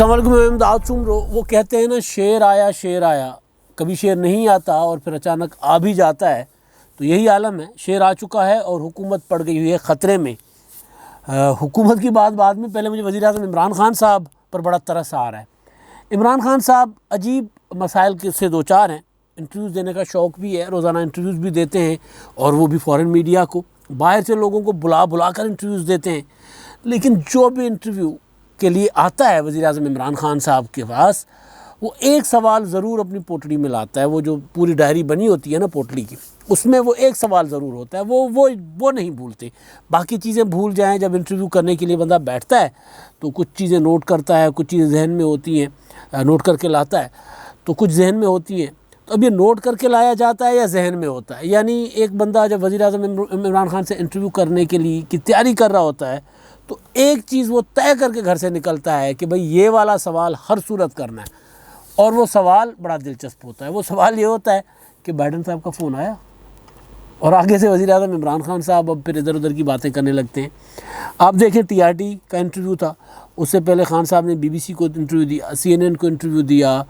अस्सलाम वालेकुम। मैं इमदाद सुमरो। वो कहते हैं ना, शेर आया, कभी शेर नहीं आता और फिर अचानक आ भी जाता है। तो यही आलम है, शेर आ चुका है और हुकूमत पड़ गई हुई है ख़तरे में। हुकूमत की बात बाद में, पहले मुझे वज़ीर आज़म इमरान ख़ान साहब पर बड़ा तरस आ रहा है। इमरान ख़ान साहब अजीब मसाइल से दो चार हैं। इंटरव्यूज़ देने का शौक़ भी है, रोज़ाना इंटरव्यूज़ भी देते हैं और वो भी फ़ॉरेन मीडिया को, बाहर से लोगों को बुला कर इंटरव्यूज़ देते हैं। लेकिन जो भी इंटरव्यू के लिए आता है वज़ीर आज़म इमरान ख़ान साहब के पास, वो एक सवाल ज़रूर अपनी पोटली में लाता है। वो जो पूरी डायरी बनी होती है ना पोटली की, उसमें वो एक सवाल ज़रूर होता है। वो नहीं भूलते। बाकी चीज़ें भूल जाएं, जब इंटरव्यू करने के लिए बंदा बैठता है तो कुछ चीज़ें नोट करता है, कुछ चीज़ें जहन में होती हैं, नोट करके लाता है, तो कुछ जहन में होती हैं। तो अब ये नोट करके लाया जाता है या जहन में होता है? यानी एक बंदा जब वज़ीर आज़म इमरान ख़ान से इंटरव्यू करने के लिए की तैयारी कर रहा होता है, तो एक चीज़ वो तय करके घर से निकलता है कि भाई ये वाला सवाल हर सूरत करना है। और वो सवाल बड़ा दिलचस्प होता है। वो सवाल ये होता है कि बाइडन साहब का फ़ोन आया, और आगे से वज़ीर आज़म इमरान ख़ान साहब अब फिर इधर उधर की बातें करने लगते हैं। आप देखें, TRT का इंटरव्यू था, उससे पहले ख़ान साहब ने BBC को इंटरव्यू दिया, CNN को इंटरव्यू दिया,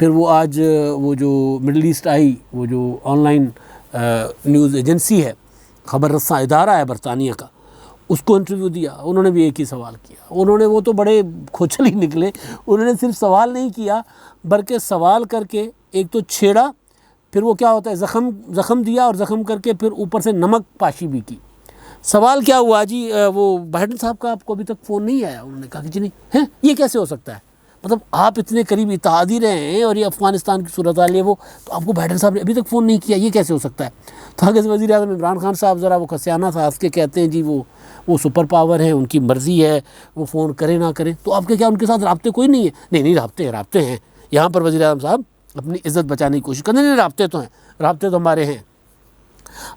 फिर वो आज वो जो मिडल ईस्ट आई, वो जो ऑनलाइन न्यूज़ एजेंसी है, ख़बर रस्सा इदारा है बरतानिया का, उसको इंटरव्यू दिया। उन्होंने भी एक ही सवाल किया। वो तो बड़े खोचल ही निकले। उन्होंने सिर्फ सवाल नहीं किया, बल्कि सवाल करके एक तो छेड़ा, फिर वो क्या होता है, ज़ख़म दिया, और ज़ख़म करके फिर ऊपर से नमक पाशी भी की। सवाल क्या हुआ जी, वो बाइडन साहब का आपको अभी तक फ़ोन नहीं आया? उन्होंने कहा कि जी नहीं है। ये कैसे हो सकता है? मतलब आप इतने करीब इत्तेहाद ही रहे हैं और ये अफ़गानिस्तान की सूरत हाल है वो, तो आपको बाइडन साहब ने अभी तक फ़ोन नहीं किया, ये कैसे हो सकता है? तो आगे से वज़ीर आज़म इमरान ख़ान साहब ज़रा वो खसियाना था, हँस के कहते हैं जी वो सुपर पावर है, उनकी मर्ज़ी है, वो फ़ोन करें ना करें। तो आपके क्या उनके साथ राब्ते कोई नहीं है? नहीं, राब्ते हैं। यहाँ पर वज़ीर आज़म साहब अपनी इज़्ज़त बचाने की कोशिश करते हैं। नहीं, राब्ते तो हैं, राब्ते तो हमारे हैं।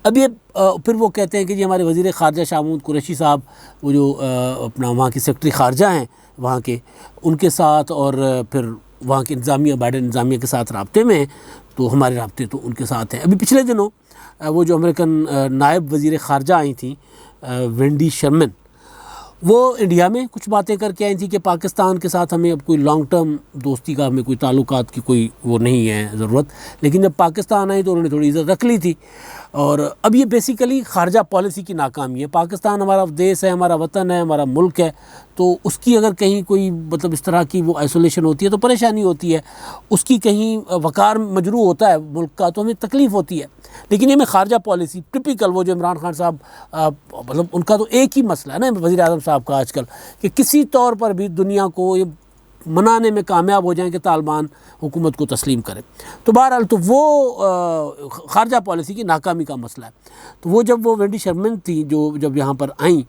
अब ये फिर वो कहते हैं कि जी हमारे वज़ीर ख़ारजा शाह महमूद कुरैशी साहब, वो जो अपना वहाँ के सेक्रेटरी ख़ारजा हैं वहाँ के, उनके साथ, और फिर वहाँ के इंतज़ामिया, बाइडन इंतज़ामिया के साथ राब्ते में हैं, तो हमारे राब्ते तो उनके साथ हैं। अभी पिछले दिनों वो जो अमेरिकन नायब वज़ीर ख़ारजा आई थी, वेंडी शर्मन, वो इंडिया में कुछ बातें करके आई थी कि पाकिस्तान के साथ हमें अब कोई लॉन्ग टर्म दोस्ती का, हमें कोई ताल्लुकात की कोई वो नहीं है ज़रूरत। लेकिन जब पाकिस्तान आई तो उन्होंने थोड़ी इज़्ज़त रख ली थी। और अब ये बेसिकली ख़ारजा पॉलिसी की नाकामी है। पाकिस्तान हमारा देश है, हमारा वतन है, हमारा मुल्क है, तो उसकी अगर कहीं कोई मतलब इस तरह की वो आइसोलेशन होती है तो परेशानी होती है। उसकी कहीं वक़ार मजरू होता है मुल्क का, तो हमें तकलीफ़ होती है। लेकिन ये में ख़ारजा पॉलिसी टिपिकल, वो जो इमरान ख़ान साहब, मतलब उनका तो एक ही मसला है ना वज़ीर आज़म साहब का आजकल, कि किसी तौर पर भी दुनिया को ये मनाने में कामयाब हो जाएं कि तालिबान हुकूमत को तस्लीम करें। तो बहरहाल तो वो ख़ारजा पॉलिसी की नाकामी का मसला है। तो वो जब वो वेंडी शर्मन थी जो जब यहाँ पर आई,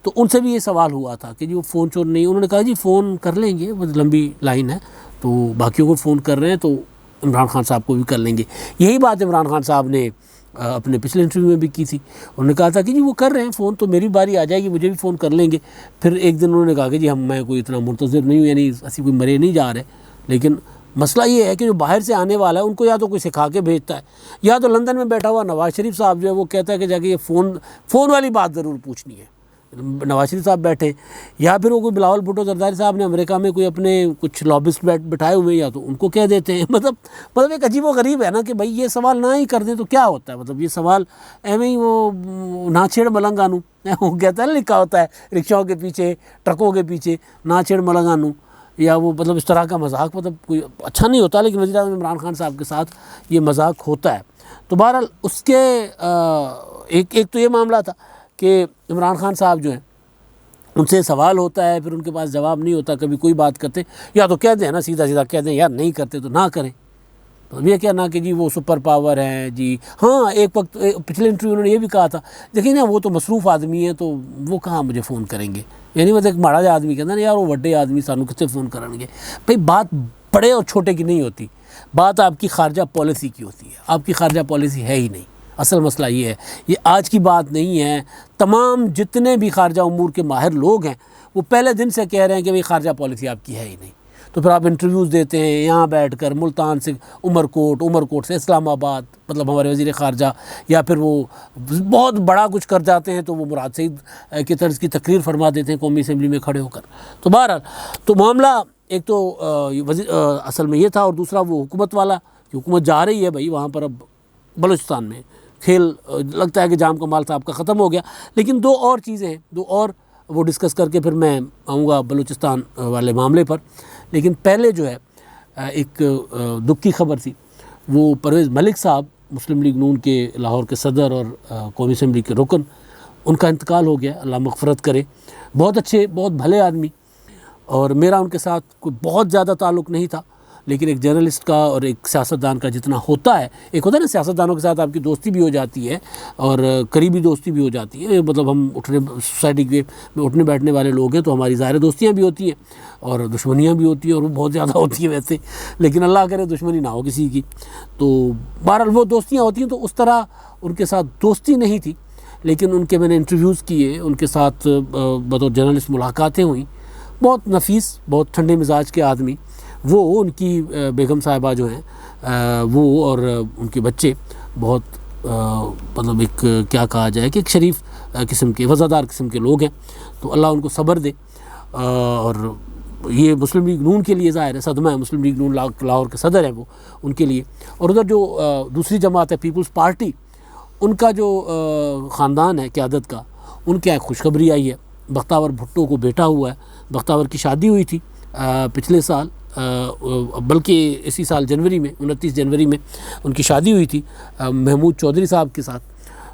तो उनसे भी ये सवाल हुआ था कि जी वो फ़ोन शोन नहीं। उन्होंने कहा जी फ़ोन कर लेंगे, वो लंबी लाइन है, तो बाकियों को फ़ोन कर रहे हैं तो इमरान ख़ान साहब को भी कर लेंगे। यही बात इमरान ख़ान साहब ने अपने पिछले इंटरव्यू में भी की थी। उन्होंने कहा था कि जी वो कर रहे हैं फ़ोन, तो मेरी बारी आ जाएगी, मुझे भी फ़ोन कर लेंगे। फिर एक दिन उन्होंने कहा कि जी मैं कोई इतना मुंतज़िर नहीं हूँ, यानी ऐसी कोई मरे नहीं जा रहे। लेकिन मसला ये है कि जो बाहर से आने वाला है उनको या तो कोई सिखा के भेजता है, या तो लंदन में बैठा हुआ नवाज़ शरीफ साहब जो है वो कहता है कि जाके ये फ़ोन वाली बात ज़रूर पूछनी है, नवाज शरीफ साहब बैठे, या फिर वो कोई बिलावल भुट्टो जरदारी साहब ने अमेरिका में कोई अपने कुछ लॉबिस्ट बिठाए हुए, या तो उनको कह देते हैं। मतलब एक अजीब व गरीब है ना कि भाई ये सवाल ना ही कर दें तो क्या होता है। मतलब ये सवाल एवं ही वो ना छेड़ मलंगानू, वो कहता है, लिखा होता है रिक्शाओं के पीछे, ट्रकों के पीछे, ना छेड़ मलंगानू, या वो मतलब इस तरह का मजाक, मतलब कोई अच्छा नहीं होता। लेकिन वज़ीर आज़म इमरान ख़ान साहब के साथ ये मजाक होता है। तो बहरहाल उसके एक तो ये मामला था कि इमरान ख़ान साहब जो हैं उनसे सवाल होता है, फिर उनके पास जवाब नहीं होता। कभी कोई बात करते, या तो कह दें ना, सीधा कह दें यार नहीं करते तो ना करें। तो ये क्या ना कि जी वो सुपर पावर हैं जी। हाँ, एक वक्त पिछले इंटरव्यू उन्होंने ये भी कहा था, देखिए ना वो तो मसरूफ़ आदमी है, तो वो कहाँ मुझे फ़ोन करेंगे। यानी मतलब एक माड़ा आदमी कहता ना, यार वो बड़े आदमी सानू कितने फ़ोन करेंगे। भाई बात बड़े और छोटे की नहीं होती, बात आपकी ख़ारजा पॉलिसी की होती है। आपकी ख़ारजा पॉलिसी है ही नहीं। असल मसला ये है, ये आज की बात नहीं है। तमाम जितने भी ख़ारजा उमूर के माहिर लोग हैं वो पहले दिन से कह रहे हैं कि भाई ख़ारजा पॉलिसी आपकी है ही नहीं। तो फिर आप इंटरव्यूज़ देते हैं यहाँ बैठकर, मुल्तान से उमरकोट से इस्लामाबाद, मतलब हमारे वज़ीर ख़ारजा, या फिर वो बहुत बड़ा कुछ कर जाते हैं तो वो मुराद सईद की तर्ज़ की तकरीर फरमा देते हैं कौमी असम्बली में खड़े होकर। तो बहरहाल तो मामला एक तो असल में ये था, और दूसरा वो हुकूमत वाला कि हुकूमत जा रही है भाई वहाँ पर अब बलूचिस्तान में, खेल लगता है कि जाम कमाल साहब का ख़त्म हो गया। लेकिन दो और चीज़ें हैं, दो और वो डिस्कस करके फिर मैं आऊँगा बलूचिस्तान वाले मामले पर। लेकिन पहले जो है एक दुख की खबर थी, वो परवेज़ मलिक साहब मुस्लिम लीग नून के लाहौर के सदर और कौमी असम्बली के रुकन, उनका इंतकाल हो गया, अल्लाह मग़फ़रत करे। बहुत अच्छे, बहुत भले आदमी, और मेरा उनके साथ कोई बहुत ज़्यादा ताल्लुक़ नहीं था, लेकिन एक जर्नलिस्ट का और एक सियासतदान का जितना होता है, एक होता है ना सियासतदानों के साथ आपकी दोस्ती भी हो जाती है और करीबी दोस्ती भी हो जाती है। मतलब हम सोसाइटी के में उठने बैठने वाले लोग हैं, तो हमारी ज़ाहिर दोस्तियाँ भी होती हैं और दुश्मनियाँ भी होती हैं, और वो बहुत ज़्यादा होती है वैसे, लेकिन अल्लाह करे दुश्मनी ना हो किसी की। तो बहरहाल वो दोस्तियाँ होती हैं, तो उस तरह उनके साथ दोस्ती नहीं थी, लेकिन उनके मैंने इंटरव्यूज़ किए, उनके साथ बतौर जर्नलिस्ट मुलाकातें हुई। बहुत नफीस, बहुत ठंडे मिजाज के आदमी वो। उनकी बेगम साहिबा जो हैं वो और उनके बच्चे बहुत मतलब एक क्या कहा जाए कि एक शरीफ किस्म के, वज़ादार किस्म के लोग हैं। तो अल्लाह उनको सब्र दे। और ये मुस्लिम लीग नून के लिए ज़ाहिर है सदमा है, मुस्लिम लीग नून लाहौर के सदर हैं वो, उनके लिए। और उधर जो दूसरी जमात है पीपल्स पार्टी, उनका जो ख़ानदान है क़यादत का, उनके यहाँ खुशखबरी आई है। बख्तावर भुट्टो को बेटा हुआ है। बख्तावर की शादी हुई थी पिछले साल, बल्कि इसी साल जनवरी में, 29 जनवरी में उनकी शादी हुई थी महमूद चौधरी साहब के साथ।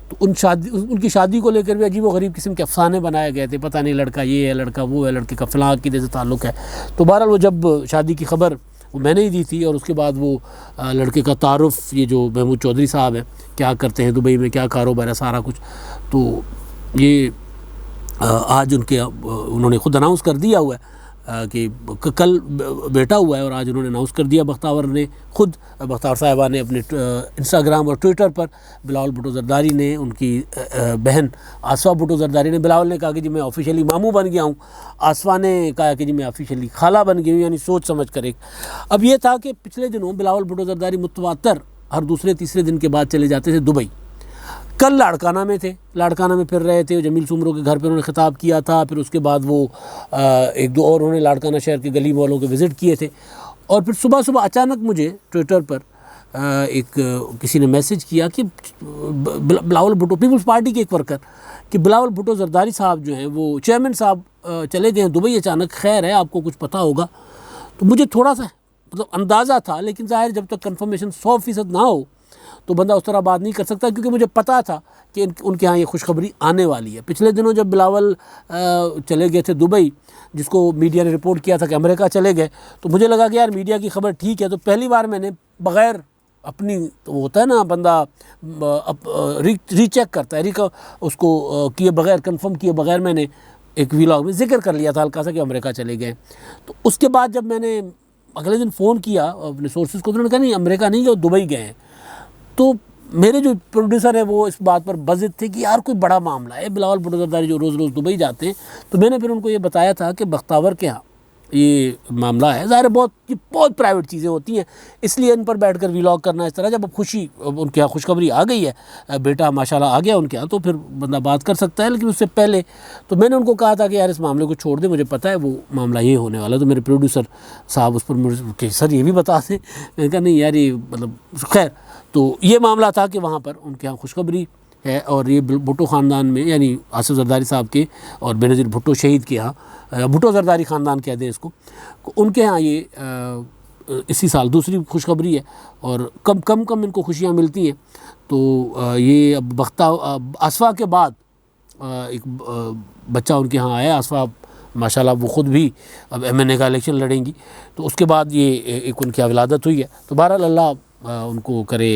तो उनकी शादी को लेकर भी अजीब व गरीब किस्म के अफसाने बनाए गए थे, पता नहीं लड़का ये है, लड़का वो है, लड़के का फ़लाँ अक़ीदे से ताल्लुक़ है। तो बहरहाल वो जब शादी की खबर वो मैंने ही दी थी, और उसके बाद वो लड़के का तारुफ़, ये जो महमूद चौधरी साहब हैं क्या करते हैं दुबई में, क्या कारोबार है, सारा कुछ, तो ये आज उन्होंने ख़ुद अनाउंस कर दिया हुआ है कि कल बेटा हुआ है, और आज उन्होंने अनाउंस कर दिया बख्तावर ने खुद, बख्तावर साहिबा ने अपने इंस्टाग्राम और ट्विटर पर। बिलावल भुट्टो ज़रदारी ने, उनकी बहन आसफ़ा भुट्टो ज़रदारी ने, बिलावल ने कहा कि जी मैं ऑफिशियली मामू बन गया हूँ, आसफ़ा ने कहा कि जी मैं ऑफिशियली खाला बन गई हूँ, यानी सोच समझ कर एक। अब ये था कि पिछले दिनों बिलावल भुट्टो ज़रदारी मुतवातर हर दूसरे तीसरे दिन के बाद चले जाते थे दुबई। कल लाड़काना में थे, लाड़काना में फिर रहे थे, जमील सुमरो के घर पर उन्होंने ख़िताब किया था। फिर उसके बाद वो एक दो और उन्होंने लाड़काना शहर के गली वालों के विज़िट किए थे। और फिर सुबह सुबह अचानक मुझे ट्विटर पर किसी ने मैसेज किया कि बिलावल भुट्टो, पीपल्स पार्टी के एक वर्कर, कि बिलावल भुट्टो ज़रदारी साहब जो हैं वो चेयरमैन साहब चले गए हैं दुबई अचानक, खैर है आपको कुछ पता होगा। तो मुझे थोड़ा सा मतलब अंदाज़ा था, लेकिन ज़ाहिर जब तक कन्फर्मेशन 100% ना हो तो बंदा उस तरह बात नहीं कर सकता, क्योंकि मुझे पता था कि उनके यहाँ ये खुशखबरी आने वाली है। पिछले दिनों जब बिलावल चले गए थे दुबई, जिसको मीडिया ने रिपोर्ट किया था कि अमेरिका चले गए, तो मुझे लगा कि यार मीडिया की खबर ठीक है। तो पहली बार मैंने बग़ैर अपनी, तो होता है ना बंदा रीचेक करता है, उसको किए बग़ैर, कंफर्म किए बग़ैर मैंने एक व्लॉग में जिक्र कर लिया था हल्का सा कि अमेरिका चले गए। तो उसके बाद जब मैंने अगले दिन फ़ोन किया अपने सोर्सेज को, तो उन्होंने कहा नहीं अमेरिका नहीं गए, दुबई गए हैं। तो मेरे जो प्रोड्यूसर है वो इस बात पर बज़िद थे कि यार कोई बड़ा मामला है, बिलावल भुट्टो ज़रदारी जो रोज़ रोज़ दुबई जाते हैं। तो मैंने फिर उनको ये बताया था कि बख्तावर के यहाँ ये मामला है। ज़ाहिर बहुत प्राइवेट चीज़ें होती हैं, इसलिए इन पर बैठकर व्लॉग करना इस तरह। जब अब उनके यहाँ खुशखबरी आ गई है, बेटा माशाल्लाह आ गया उनके यहाँ, तो फिर बंदा बात कर सकता है। लेकिन उससे पहले तो मैंने उनको कहा था कि यार इस मामले को छोड़ दे, मुझे पता है वो मामला ये होने वाला है। तो मेरे प्रोड्यूसर साहब उस पर मुझे सर ये भी बता दें। मैंने कहा नहीं यार ये मतलब खैर। तो ये मामला था कि वहाँ पर उनके यहाँ खुशखबरी है, और ये भुट्टो ख़ानदान में, यानी आसिफ ज़रदारी साहब के और बेनज़ीर भुट्टो शहीद के यहाँ, भुट्टो ज़रदारी ख़ानदान कहते हैं इसको, उनके यहाँ ये इसी साल दूसरी खुशखबरी है। और कम इनको खुशियाँ मिलती हैं। तो ये अब आसफ़ा के बाद एक बच्चा उनके यहाँ आया, आसफ़ा माशाल्लाह वो ख़ुद भी अब MNA का इलेक्शन लड़ेंगी। तो उसके बाद ये एक उनकी विलादत हुई है। तो बहरहाल अल्लाह उनको करे,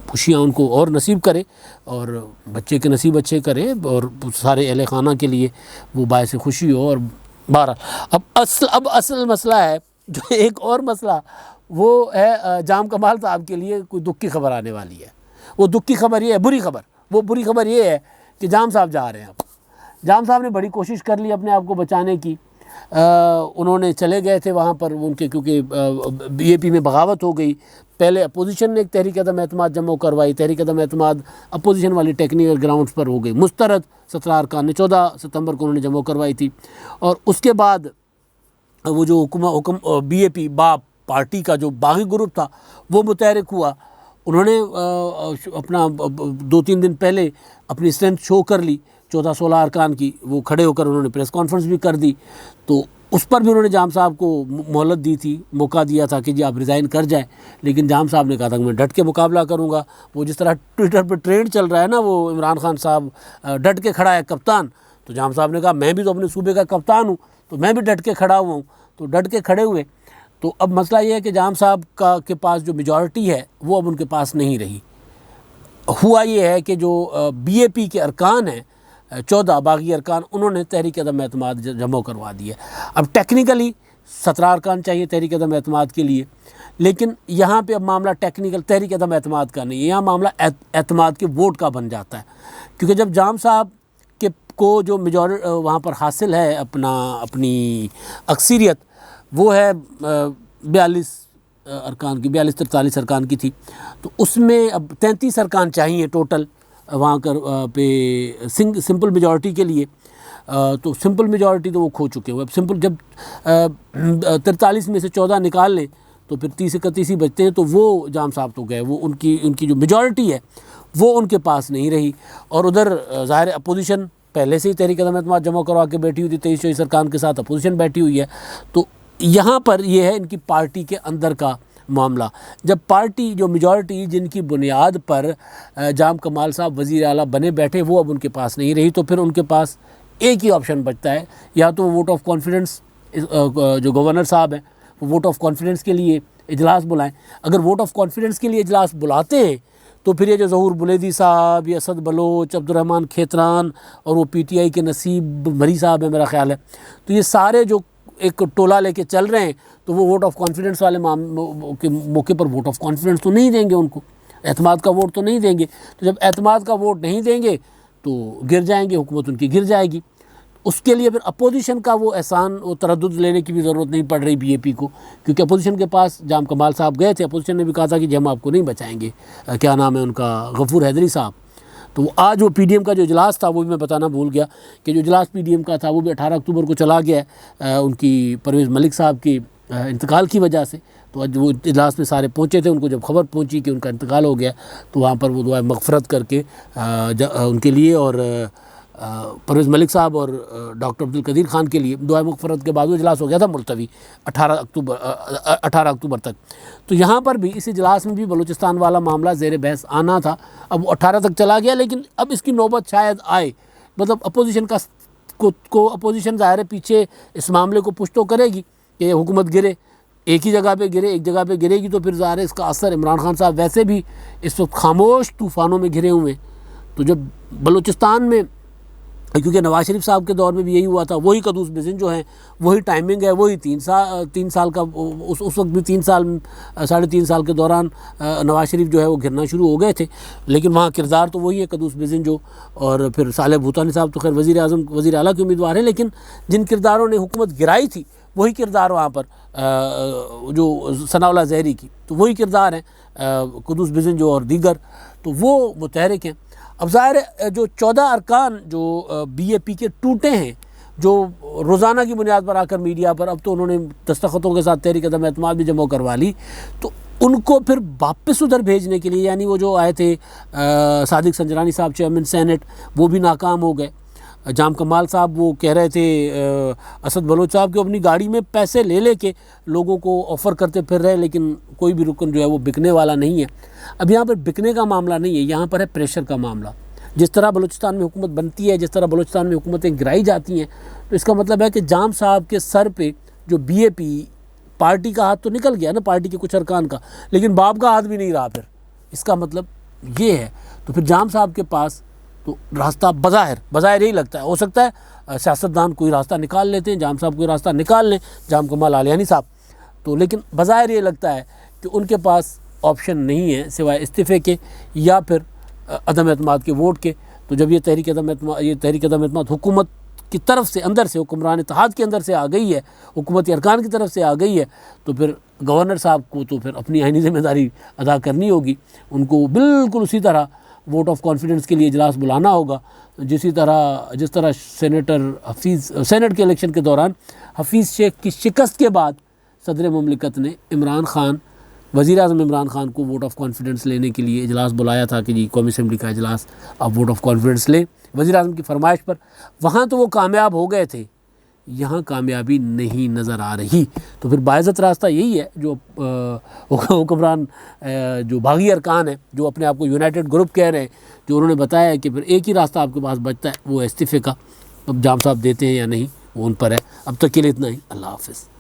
खुशियाँ उनको और नसीब करे, और बच्चे के नसीब अच्छे करे, और सारे अहले खाना के लिए वो बायस खुशी हो। और बहरहाल अब असल मसला है, जो एक और मसला वो है जाम कमाल साहब के लिए कोई दुख की खबर आने वाली है। वो दुख की खबर ये है, बुरी खबर, वो बुरी खबर ये है कि जाम साहब जा रहे हैं। अब जाम साहब ने बड़ी कोशिश कर ली अपने आप को बचाने की। उन्होंने चले गए थे वहाँ पर उनके, क्योंकि BAP में बगावत हो गई। पहले अपोजिशन ने एक तहरीक अदम एतमाद जमा करवाई, तहरीक अदम एतमाद अपोजिशन वाली टेक्निकल ग्राउंड्स पर हो गई मुस्तरद। 17 अरकान ने 14 सितंबर को उन्होंने जमा करवाई थी। और उसके बाद वो जो हुक्म बीएपी बाप पार्टी का जो बागी ग्रुप था वो मुतहरिक हुआ। उन्होंने अपना 2-3 दिन पहले अपनी स्ट्रेंथ शो कर ली 14-16 अरकान की, वो खड़े होकर उन्होंने प्रेस कॉन्फ्रेंस भी कर दी। तो उस पर भी उन्होंने जाम साहब को मोहलत दी थी, मौका दिया था कि जी आप रिज़ाइन कर जाएं, लेकिन जाम साहब ने कहा था कि मैं डट के मुकाबला करूंगा। वो जिस तरह ट्विटर पर ट्रेंड चल रहा है ना, वो इमरान खान साहब डट के खड़ा है कप्तान, तो जाम साहब ने कहा मैं भी तो अपने सूबे का कप्तान हूँ, तो मैं भी डट के खड़ा हुआ हूँ। तो डट के खड़े हुए। तो अब मसला ये है कि जाम साहब के पास जो मेजॉरिटी है वो अब उनके पास नहीं रही। हुआ ये है कि जो बीएपी के अरकान हैं 14 बागी अरकान, उन्होंने तहरीक अदम एतमाद जमा करवा दिया। अब टेक्निकली 17 अरकान चाहिए तहरीक अदम एतमाद के लिए, लेकिन यहाँ पे अब मामला टेक्निकल तहरीक अदम एतमाद का नहीं है, यहाँ मामला एतमाद के वोट का बन जाता है। क्योंकि जब जाम साहब के को जो मेजॉरिटी वहाँ पर हासिल है अपनी अक्सरियत, वो है 42 अरकान की, 42-43 अरकान की थी, तो उसमें अब 33 अरकान चाहिए टोटल वहाँ कर पे सिंपल मेजॉरिटी के लिए। तो सिंपल मेजॉरिटी तो वो खो चुके हुए। अब सिंपल जब 43 में से 14 निकाल लें तो फिर 30-31 ही बचते हैं, तो वो जाम साहब तो गए, वो उनकी जो मेजॉरिटी है वो उनके पास नहीं रही। और उधर ज़ाहिर अपोजिशन पहले से ही तहरीक अदम एतमाद जमा करवा के बैठी हुई थी, 23-24 अरकान के साथ अपोजिशन बैठी हुई है। तो यहाँ पर ये है इनकी पार्टी के अंदर का मामला। जब पार्टी जो मेजॉरिटी जिनकी बुनियाद पर जाम कमाल साहब वज़ीर आला बने बैठे, वो अब उनके पास नहीं रही, तो फिर उनके पास एक ही ऑप्शन बचता है, या तो वोट ऑफ कॉन्फिडेंस, जो गवर्नर साहब हैं वो वोट ऑफ कॉन्फिडेंस के लिए इजलास बुलाएं। अगर वोट ऑफ कॉन्फिडेंस के लिए इजलास बुलाते हैं तो फिर ये जो ज़हूर बुलेदी साहब, ये असद बलोच, अब्दुर्रहमान खेतरान और वो पीटीआई के नसीब मरी साहब है मेरा ख्याल है, तो ये सारे जो एक टोला लेके चल रहे हैं, तो वो वोट ऑफ कॉन्फिडेंस वाले के मौके पर वोट ऑफ कॉन्फिडेंस तो नहीं देंगे उनको, एतमाद का वोट तो नहीं देंगे। तो जब एतमाद का वोट नहीं देंगे तो गिर जाएंगे, हुकूमत उनकी गिर जाएगी। उसके लिए फिर अपोजिशन का वो एहसान, वो तरद्दुद लेने की भी ज़रूरत नहीं पड़ रही बीएपी को, क्योंकि अपोजिशन के पास जाम कमाल साहब गए थे, अपोजिशन ने भी कहा था कि हम आपको नहीं बचाएंगे, क्या नाम है उनका, गफूर हैदरी साहब। तो आज वो पीडीएम का जो इजलास था वो भी मैं बताना भूल गया कि जो इजलास पीडीएम का था वो भी 18 अक्टूबर को चला गया है उनकी परवेज़ मलिक साहब की इंतकाल की वजह से। तो आज वो इजलास में सारे पहुँचे थे, उनको जब खबर पहुँची कि उनका इंतकाल हो गया तो वहाँ पर वो दुआ मग़फ़रत करके उनके लिए और परवेज़ मलिक साहब और डॉक्टर अब्दुल कदीर ख़ान के लिए दुआ मग़फ़रत के बाद वो इजलास हो गया था मुलतवी 18 अक्टूबर तक। तो यहाँ पर भी इस इजलास में भी बलूचिस्तान वाला मामला ज़ेर बहस आना था। अब वो 18 तक चला गया, लेकिन अब इसकी नौबत शायद आए, मतलब अपोजिशन को अपोजिशन ज़ाहिर है पीछे इस मामले को पुश तो करेगी कि हुकूमत गिरे, एक ही जगह पे गिरे, एक जगह पे गिरेगी तो फिर ज़ाहिर है इसका असर, इमरान खान साहब वैसे भी इस वक्त खामोश तूफ़ानों में घिरे हुए हैं। तो जब बलूचिस्तान में, क्योंकि नवाज शरीफ साहब के दौर में भी यही हुआ था, वही कदूस बिज़न जो है वही टाइमिंग है, वही 3 साल का उस वक्त भी 3 साल 3.5 साल के दौरान नवाज शरीफ जो है वो गिरना शुरू हो गए थे, लेकिन वहाँ किरदार तो वही है कदूस बिज़न जो, और फिर सालेह भूतानी साहब तो खैर वज़ीर आला के उम्मीदवार हैं, लेकिन जिन किरदारों ने हुकूमत गिराई थी वही किरदार वहाँ पर जो सनाउल्लाह ज़हरी की, तो वही किरदार हैं कदूस बिज़न जो और दीगर, तो वो मुतहरिक हैं। अब ज़ाहिर जो 14 अरकान जो बीएपी के टूटे हैं, जो रोज़ाना की बुनियाद पर आकर मीडिया पर, अब तो उन्होंने दस्तखतों के साथ तहरीक अदम एतमाद भी जमा करवा ली, तो उनको फिर वापस उधर भेजने के लिए, यानी वो जो आए थे सादिक संजरानी साहब चेयरमैन सेनेट, वो भी नाकाम हो गए। जाम कमाल साहब वो कह रहे थे असद बलोच साहब कि अपनी गाड़ी में पैसे ले के लोगों को ऑफ़र करते फिर रहे, लेकिन कोई भी रुकन जो है वो बिकने वाला नहीं है। अब यहाँ पर बिकने का मामला नहीं है, यहाँ पर है प्रेशर का मामला। जिस तरह बलूचिस्तान में हुकूमत बनती है, जिस तरह बलूचिस्तान में हुकूमतें गिराई जाती हैं, तो इसका मतलब है कि जाम साहब के सर पे जो बीएपी पार्टी का हाथ तो निकल गया ना, पार्टी के कुछ अरकान का, लेकिन बाप का हाथ भी नहीं रहा फिर, इसका मतलब ये है। तो फिर जाम साहब के पास तो रास्ता बज़ाहिर यही लगता है, हो सकता है सियासतदान कोई रास्ता निकाल लेते हैं, जाम साहब कोई रास्ता निकाल लें, जाम कमाल आलियानी साहब, तो लेकिन बज़ाहिर ये लगता है कि उनके पास ऑप्शन नहीं है सिवाय इस्तीफ़े के या फिर अदम एतमाद के वोट के। तो जब ये तहरीक अदम एतमाद हुकूमत की तरफ से, अंदर से, हुक्मरान इत्तेहाद के अंदर से आ गई है, हुकूमती अरकान की तरफ से आ गई है, तो फिर गवर्नर साहब को तो फिर अपनी आइनी ज़िम्मेदारी अदा करनी होगी। उनको बिल्कुल उसी तरह वोट ऑफ कॉन्फिडेंस के लिए इजलास बुलाना होगा। जिस तरह सेनेट के इलेक्शन के दौरान हफीज़ शेख की शिकस्त के बाद सदर मुमलिकत ने वज़ीर आज़म इमरान खान को वोट ऑफ कॉन्फिडेंस लेने के लिए इजलास बुलाया था कि जी कौमी असम्बली का इजलास आप वोट ऑफ कॉन्फिडेंस लें वज़ीर आज़म की फरमाइश पर। वहाँ तो वो कामयाब हो गए थे, यहाँ कामयाबी नहीं नज़र आ रही। तो फिर बाइज़्ज़त रास्ता यही है जो हुक्मरान जो बागी अरकान है, जो अपने आप को यूनाइटेड ग्रुप कह रहे हैं, जो उन्होंने बताया है कि फिर एक ही रास्ता आपके पास बचता है, वो इस्तीफ़े का। अब जाम साहब देते हैं या नहीं वो उन पर है। अब तक के लिए इतना ही। अल्लाह हाफ़िज़।